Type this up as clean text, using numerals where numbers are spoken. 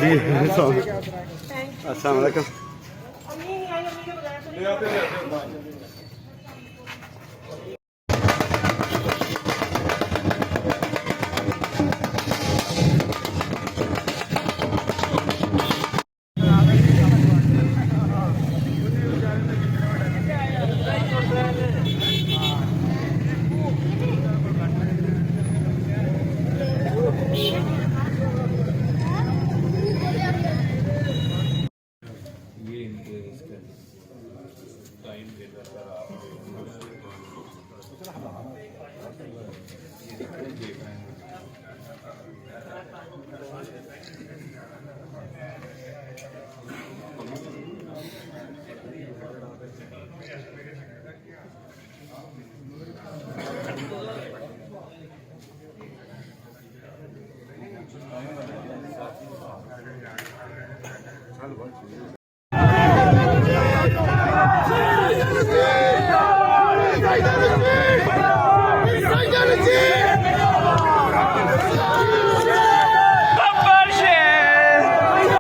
जी अस्सलाम वालेकुम। ये इनके इसका टाइम देता सर आप ये रिपोर्ट देख रहे हैं